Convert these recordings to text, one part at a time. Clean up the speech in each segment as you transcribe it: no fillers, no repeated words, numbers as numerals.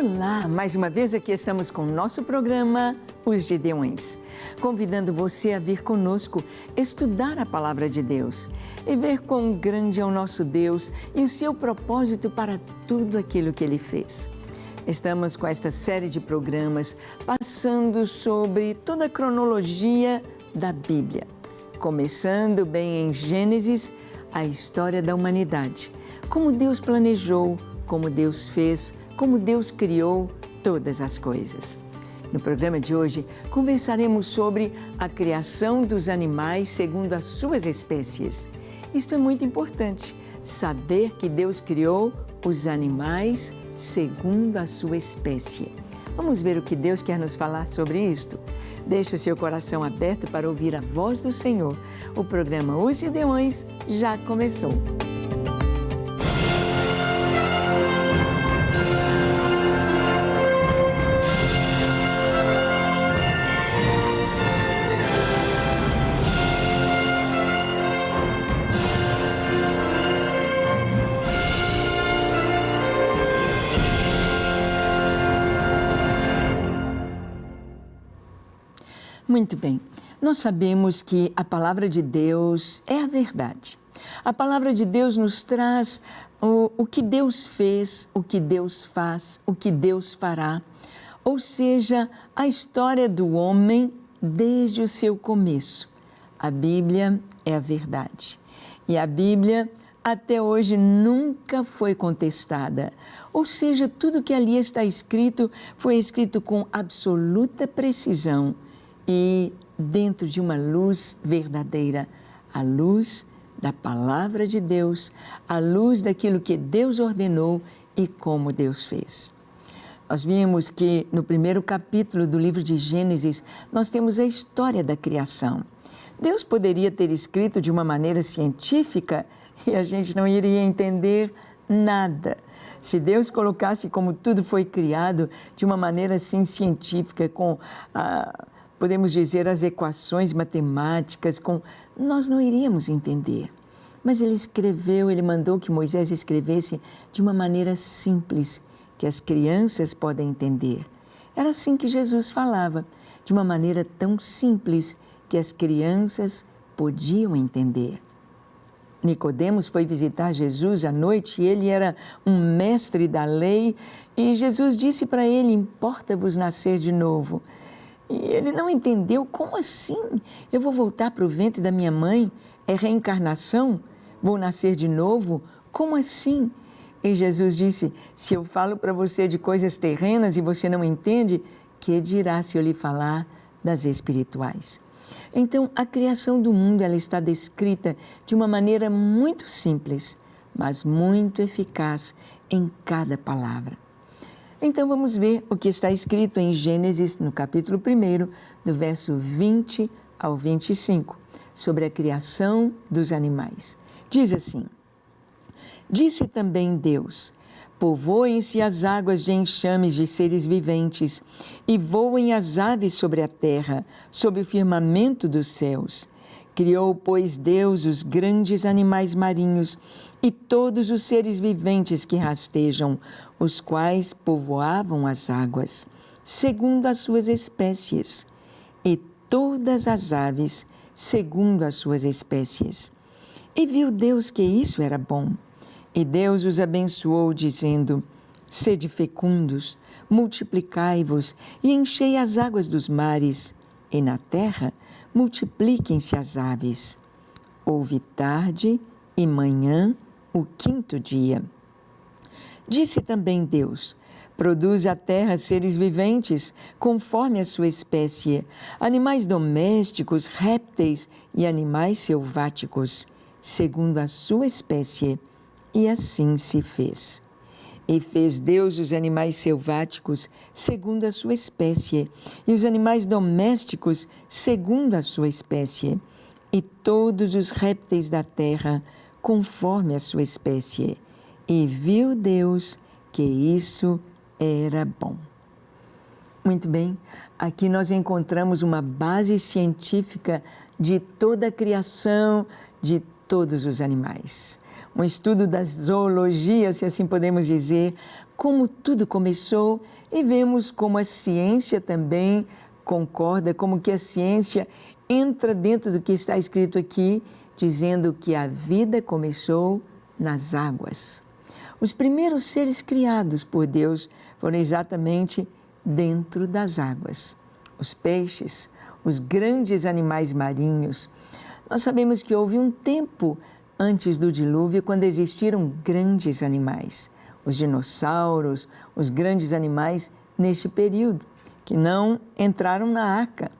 Olá, mais uma vez aqui estamos com o nosso programa Os Gideões, convidando você a vir conosco estudar a Palavra de Deus e ver quão grande é o nosso Deus e o seu propósito para tudo aquilo que Ele fez. Estamos com esta série de programas passando sobre toda a cronologia da Bíblia, começando bem em Gênesis, a história da humanidade, como Deus planejou, como Deus fez, como Deus criou todas as coisas. No programa de hoje, conversaremos sobre a criação dos animais segundo as suas espécies. Isto é muito importante, saber que Deus criou os animais segundo a sua espécie. Vamos ver o que Deus quer nos falar sobre isto? Deixe o seu coração aberto para ouvir a voz do Senhor. O programa Os Gideões já começou. Muito bem, nós sabemos que a Palavra de Deus é a verdade. A Palavra de Deus nos traz o que Deus fez, o que Deus faz, o que Deus fará, ou seja, a história do homem desde o seu começo. A Bíblia é a verdade e a Bíblia até hoje nunca foi contestada, ou seja, tudo que ali está escrito foi escrito com absoluta precisão e dentro de uma luz verdadeira, a luz da Palavra de Deus, a luz daquilo que Deus ordenou e como Deus fez. Nós vimos que no primeiro capítulo do livro de Gênesis, nós temos a história da criação. Deus poderia ter escrito de uma maneira científica e a gente não iria entender nada. Se Deus colocasse como tudo foi criado de uma maneira assim científica, com podemos dizer, as equações matemáticas, nós não iríamos entender. Mas Ele escreveu, Ele mandou que Moisés escrevesse de uma maneira simples, que as crianças podem entender. Era assim que Jesus falava, de uma maneira tão simples que as crianças podiam entender. Nicodemos foi visitar Jesus à noite e ele era um mestre da lei e Jesus disse para ele: importa-vos nascer de novo. E ele não entendeu, como assim? Eu vou voltar para o ventre da minha mãe? É reencarnação? Vou nascer de novo? Como assim? E Jesus disse: se eu falo para você de coisas terrenas e você não entende, que dirá se eu lhe falar das espirituais? Então, a criação do mundo ela está descrita de uma maneira muito simples, mas muito eficaz em cada palavra. Então vamos ver o que está escrito em Gênesis, no capítulo 1, do verso 20 ao 25, sobre a criação dos animais. Diz assim: disse também Deus: povoem-se as águas de enxames de seres viventes, e voem as aves sobre a terra, sob o firmamento dos céus. Criou, pois, Deus os grandes animais marinhos e todos os seres viventes que rastejam, os quais povoavam as águas, segundo as suas espécies, e todas as aves, segundo as suas espécies. E viu Deus que isso era bom. E Deus os abençoou, dizendo: sede fecundos, multiplicai-vos e enchei as águas dos mares, e na terra multipliquem-se as aves. Houve tarde e manhã, o quinto dia. Disse também Deus: produz a terra seres viventes, conforme a sua espécie, animais domésticos, répteis e animais selváticos, segundo a sua espécie. E assim se fez. E fez Deus os animais selváticos segundo a sua espécie, e os animais domésticos segundo a sua espécie, e todos os répteis da terra conforme a sua espécie. E viu Deus que isso era bom. Muito bem, aqui nós encontramos uma base científica de toda a criação de todos os animais. Um estudo da zoologia, se assim podemos dizer, como tudo começou e vemos como a ciência também concorda, como que a ciência entra dentro do que está escrito aqui, dizendo que a vida começou nas águas. Os primeiros seres criados por Deus foram exatamente dentro das águas. Os peixes, os grandes animais marinhos. Nós sabemos que houve um tempo antes do dilúvio quando existiram grandes animais. Os dinossauros, os grandes animais neste período, que não entraram na arca.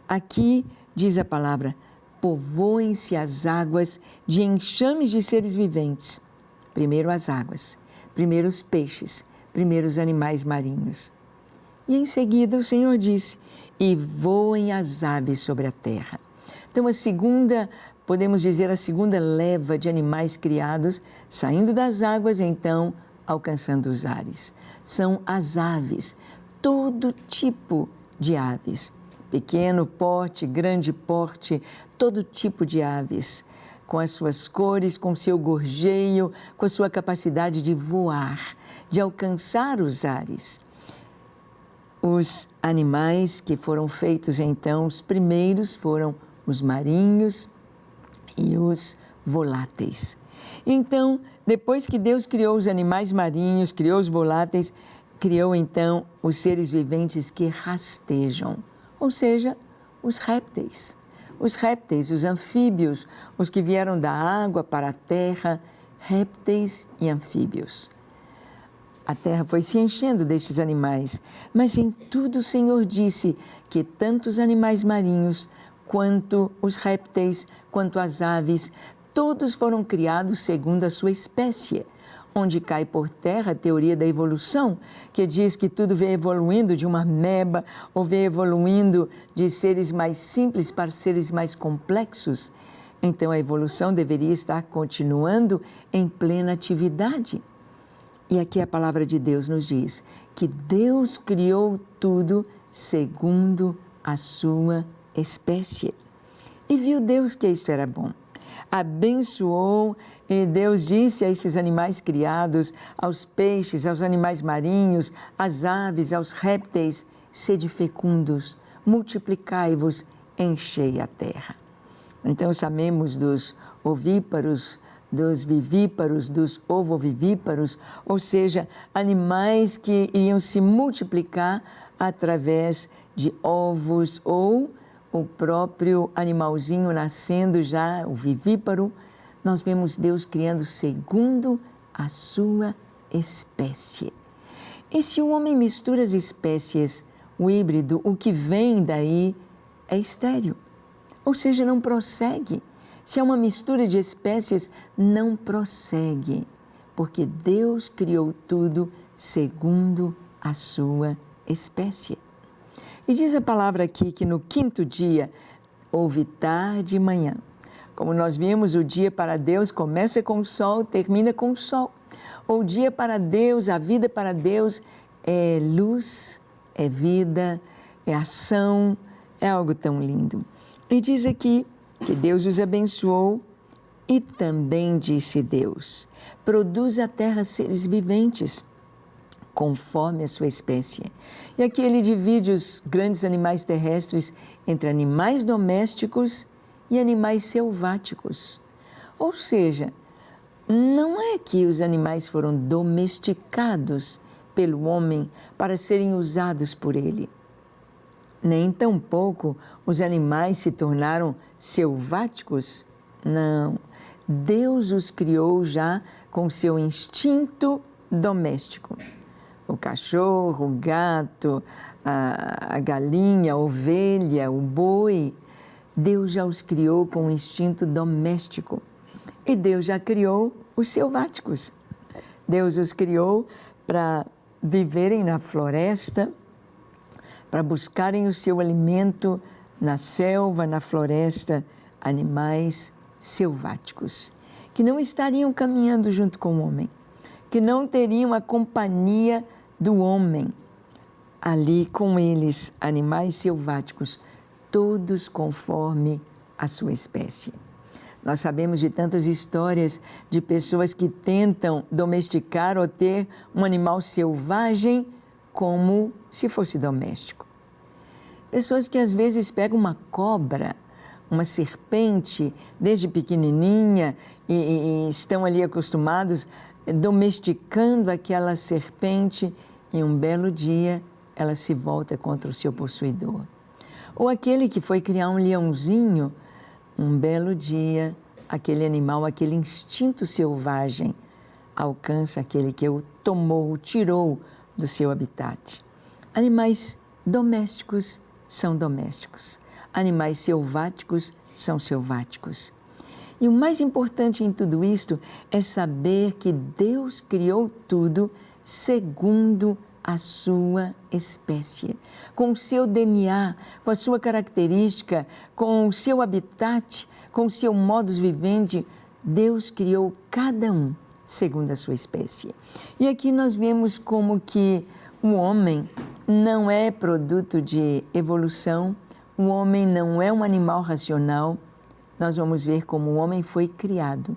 Aqui diz a palavra, povoem-se as águas de enxames de seres viventes. Primeiro as águas, primeiro os peixes, primeiro os animais marinhos. E em seguida o Senhor disse, e voem as aves sobre a terra. Então a segunda, podemos dizer, a segunda leva de animais criados, saindo das águas, então alcançando os ares. São as aves, todo tipo de aves. Pequeno porte, grande porte, todo tipo de aves, com as suas cores, com seu gorjeio, com a sua capacidade de voar, de alcançar os ares. Os animais que foram feitos então, os primeiros foram os marinhos e os voláteis. Então, depois que Deus criou os animais marinhos, criou os voláteis, criou então os seres viventes que rastejam, ou seja, os répteis. Os répteis, os anfíbios, os que vieram da água para a terra, répteis e anfíbios. A terra foi se enchendo destes animais, mas em tudo o Senhor disse que tanto os animais marinhos, quanto os répteis, quanto as aves, todos foram criados segundo a sua espécie, onde cai por terra a teoria da evolução, que diz que tudo vem evoluindo de uma ameba, ou vem evoluindo de seres mais simples para seres mais complexos. Então a evolução deveria estar continuando em plena atividade. E aqui a palavra de Deus nos diz que Deus criou tudo segundo a sua espécie. E viu Deus que isto era bom. Abençoou e Deus disse a esses animais criados, aos peixes, aos animais marinhos, às aves, aos répteis, sede fecundos, multiplicai-vos, enchei a terra. Então sabemos dos ovíparos, dos vivíparos, dos ovovivíparos, ou seja, animais que iam se multiplicar através de ovos ou o próprio animalzinho nascendo já, o vivíparo. Nós vemos Deus criando segundo a sua espécie. E se o homem mistura as espécies, o híbrido, o que vem daí é estéril, ou seja, não prossegue. Se é uma mistura de espécies, não prossegue, porque Deus criou tudo segundo a sua espécie. E diz a palavra aqui que no quinto dia houve tarde e manhã. Como nós vimos, o dia para Deus começa com o sol, termina com o sol. O dia para Deus, a vida para Deus é luz, é vida, é ação, é algo tão lindo. E diz aqui que Deus os abençoou e também disse Deus, produz a terra seres viventes, conforme a sua espécie. E aqui ele divide os grandes animais terrestres entre animais domésticos e animais selváticos. Ou seja, não é que os animais foram domesticados pelo homem para serem usados por ele. Nem tampouco os animais se tornaram selváticos. Não. Deus os criou já com seu instinto doméstico. O cachorro, o gato, a galinha, a ovelha, o boi, Deus já os criou com um instinto doméstico. E Deus já criou os selváticos. Deus os criou para viverem na floresta, para buscarem o seu alimento na selva, na floresta, animais selváticos, que não estariam caminhando junto com o homem, que não teriam a companhia do homem. Ali com eles, animais selváticos, todos conforme a sua espécie. Nós sabemos de tantas histórias de pessoas que tentam domesticar ou ter um animal selvagem como se fosse doméstico. Pessoas que às vezes pegam uma cobra, uma serpente, desde pequenininha e estão ali acostumados, domesticando aquela serpente e um belo dia ela se volta contra o seu possuidor. Ou aquele que foi criar um leãozinho, um belo dia aquele animal, aquele instinto selvagem alcança aquele que o tomou, o tirou do seu habitat. Animais domésticos são domésticos. Animais selváticos são selváticos. E o mais importante em tudo isto é saber que Deus criou tudo segundo a sua espécie, com o seu DNA, com a sua característica, com o seu habitat, com o seu modus vivendi. Deus criou cada um segundo a sua espécie. E aqui nós vemos como que o homem não é produto de evolução, o homem não é um animal racional. Nós vamos ver como o homem foi criado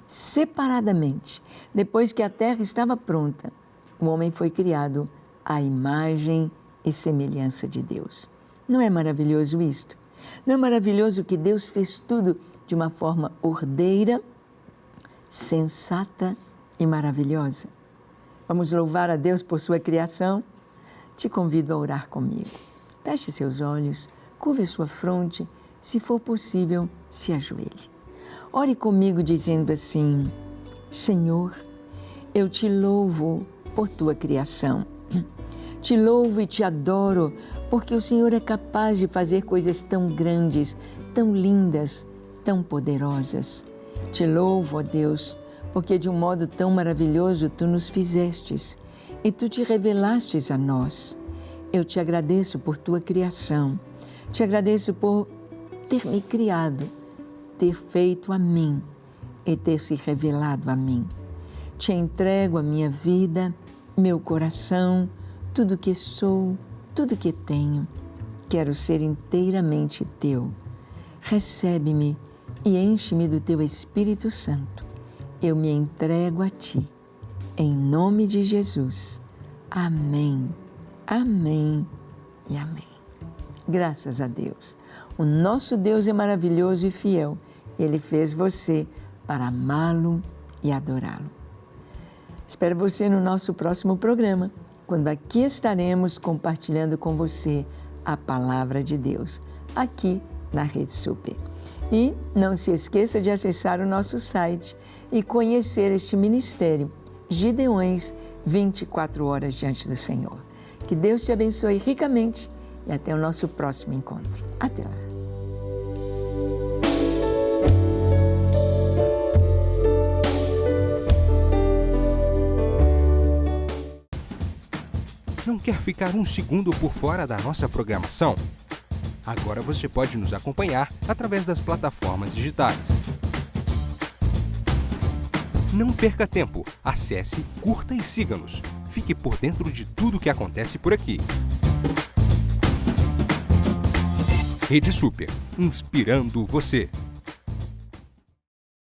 separadamente. Depois que a terra estava pronta, o homem foi criado à imagem e semelhança de Deus. Não é maravilhoso isto? Não é maravilhoso que Deus fez tudo de uma forma ordeira, sensata e maravilhosa? Vamos louvar a Deus por sua criação? Te convido a orar comigo. Feche seus olhos, curve sua fronte, se for possível, se ajoelhe. Ore comigo dizendo assim: Senhor, eu te louvo por tua criação. Te louvo e te adoro porque o Senhor é capaz de fazer coisas tão grandes, tão lindas, tão poderosas. Te louvo, ó Deus, porque de um modo tão maravilhoso tu nos fizestes e tu te revelastes a nós. Eu te agradeço por tua criação, te agradeço por ter me criado, ter feito a mim e ter se revelado a mim. Te entrego a minha vida, meu coração, tudo que sou, tudo que tenho. Quero ser inteiramente teu. Recebe-me e enche-me do teu Espírito Santo. Eu me entrego a ti. Em nome de Jesus. Amém, amém e amém. Graças a Deus. O nosso Deus é maravilhoso e fiel. Ele fez você para amá-lo e adorá-lo. Espero você no nosso próximo programa, quando aqui estaremos compartilhando com você a Palavra de Deus, aqui na Rede Super. E não se esqueça de acessar o nosso site e conhecer este ministério, Gideões, 24 horas diante do Senhor. Que Deus te abençoe ricamente e até o nosso próximo encontro. Até lá. Não quer ficar um segundo por fora da nossa programação? Agora você pode nos acompanhar através das plataformas digitais. Não perca tempo, acesse, curta e siga-nos. Fique por dentro de tudo o que acontece por aqui. Rede Super, inspirando você.